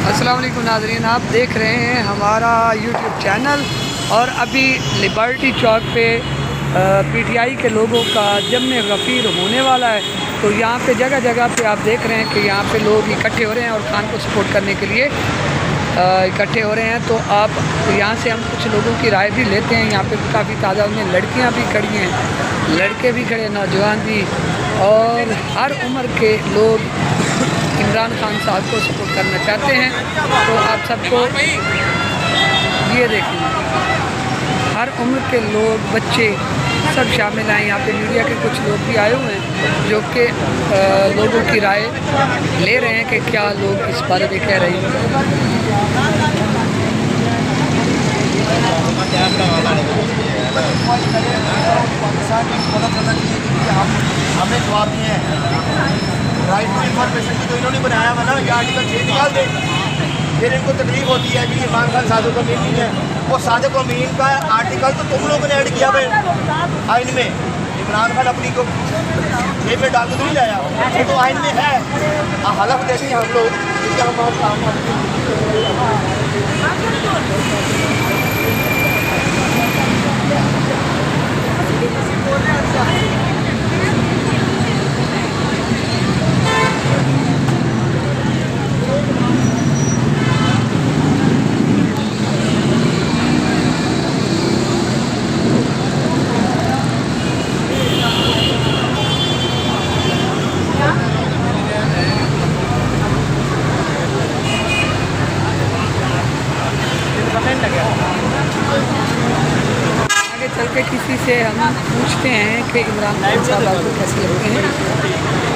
अस्सलाम वालेकुम नाज़रीन, आप देख रहे हैं हमारा यूट्यूब चैनल। और अभी लिबर्टी चौक पे पीटीआई के लोगों का जम्मे गफ़ीर होने वाला है। तो यहाँ पे जगह जगह पे आप देख रहे हैं कि यहाँ पे लोग इकट्ठे हो रहे हैं और खान को सपोर्ट करने के लिए इकट्ठे हो रहे हैं। तो आप यहाँ से हम कुछ लोगों की राय भी लेते हैं। यहाँ पे काफ़ी तादाद में लड़कियाँ भी खड़ी हैं, लड़के भी खड़े, नौजवान भी, और हर उम्र के लोग इमरान खान साहब को सपोर्ट करना चाहते हैं। तो आप सबको ये देखें, हर उम्र के लोग, बच्चे सब शामिल हैं। यहाँ पे मीडिया के कुछ लोग भी आए हुए हैं जो कि लोगों की राय ले रहे हैं कि क्या लोग इस बारे में कह रहे हैं। हमें जवाब दिए हैं राइट टू इन्फॉर्मेशन की, तो इन्होंने बनाया हुआ ना, ये आर्टिकल 6 निकाल दें। फिर इनको तकलीफ होती है कि इमरान खान सादिक अमीन नहीं है। वो सादिक अमीन का आर्टिकल तो तुम लोगों ने ऐड किया है आइन में। इमरान खान अपनी को जेब में डाल के नहीं लाया, वो तो आइन में है। हलफ देते हैं हम लोग, आगे चल के किसी से हम पूछते हैं कि इमरान खान साहब आपको कैसे लगते हैं।